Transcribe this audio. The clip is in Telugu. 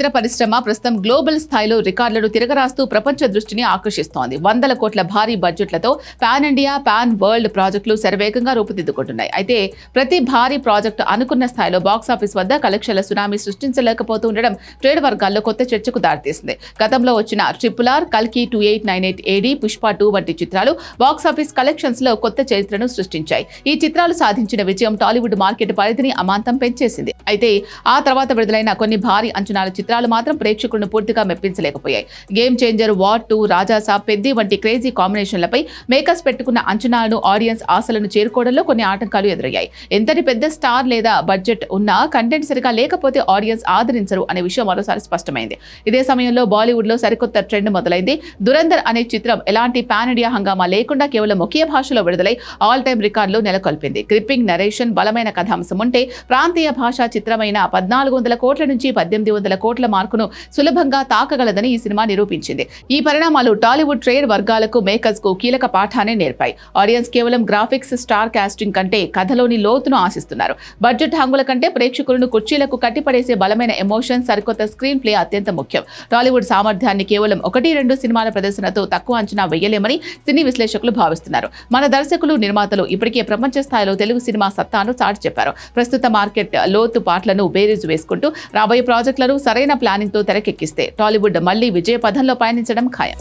చిత్ర పరిశ్రమ ప్రస్తుతం గ్లోబల్ స్థాయిలో రికార్డులను తిరగరాస్తూ ప్రపంచ దృష్టిని ఆకర్షిస్తోంది. వందల కోట్ల భారీ బడ్జెట్లతో పాన్ ఇండియా, పాన్ వరల్డ్ ప్రాజెక్టులు శరవేగంగా రూపుదిద్దుకుంటున్నాయి. అయితే ప్రతి భారీ ప్రాజెక్టు అనుకున్న స్థాయిలో బాక్సాఫీస్ వద్ద కలెక్షన్ల సునామీ సృష్టించలేకపోతూ ఉండడం ట్రేడ్ వర్గాల్లో కొత్త చర్చకు దారితీసింది. గతంలో వచ్చిన RRR, కల్కి 2898 AD, పుష్ప 2 వంటి చిత్రాలు బాక్సాఫీస్ కలెక్షన్స్ లో కొత్త చరిత్రను సృష్టించాయి. ఈ చిత్రాలు సాధించిన విజయం టాలీవుడ్ మార్కెట్ పరిధిని అమాంతం పెంచేసింది. అయితే ఆ తర్వాత విడుదలైన కొన్ని భారీ అంచనాల చిత్రాలు మాత్రం ప్రేక్షకులను పూర్తిగా మెప్పించలేకపోయాయి. Game changer, war 2, Raja Saab, Peddi వంటి క్రేజీ కాంబినేషన్లపై మేకర్స్ పెట్టుకున్న అంచనాలను ఆడియన్స్ ఆశలను చేరుకోవడంలో కొన్ని ఆటంకాలు ఎదురయ్యాయి. ఎంతటి పెద్ద స్టార్ లేదా బడ్జెట్ ఉన్నా కంటెంట్ సరిగా లేకపోతే ఆడియన్స్ ఆదరించరు అనే విషయం మరోసారి స్పష్టమైంది. ఇదే సమయంలో బాలీవుడ్ లో సరికొత్త ట్రెండ్ మొదలైంది. దురంధర్ అనే చిత్రం ఎలాంటి పాన్ ఇండియా హంగామా లేకుండా కేవలం ఒకే భాషలో విడుదలై ఆల్ టైమ్ రికార్డులు నెలకొల్పింది. గ్రిప్పింగ్ నరేషన్, బలమైన కథాంశం ఉంటే ప్రాంతీయ భాషా చిత్రమైన 1400 కోట్ల నుంచి 1800 కోట్ల మార్కును సులభంగా తాకగలదని ఈ సినిమా నిరూపించింది. ఈ పరిణామాలు టాలీవుడ్ ట్రేడ్ వర్గాలకు, మేకర్స్ కు కీలక పాఠాన్ని నేర్పాయి. ఆడియన్స్ కేవలం గ్రాఫిక్స్, స్టార్ కాస్టింగ్ కంటే కథలోని లోతును ఆశిస్తున్నారు. బడ్జెట్ హంగుల కంటే ప్రేక్షకులను కుర్చీలకు కట్టిపడేసే బలమైన ఎమోషన్, సరికొత్త స్క్రీన్ ప్లే అత్యంత ముఖ్యం. టాలీవుడ్ సామర్థ్యాన్ని కేవలం 1-2 సినిమాల ప్రదర్శనతో తక్కువ అంచనా వేయలేమని సినీ విశ్లేషకులు భావిస్తున్నారు. మన దర్శకులు, నిర్మాతలు ఇప్పటికే ప్రపంచ స్థాయిలో తెలుగు సినిమా సత్తాను చాటి చెప్పారు. ప్రస్తుత మార్కెట్ లోతు పాటలను బేరీజు వేసుకుంటూ రాబోయే ప్రాజెక్టులను సరైన ప్లానింగ్ తో తెరకెక్కిస్తే టాలీవుడ్ మళ్లీ విజయ పథంలో పయనించడం ఖాయం.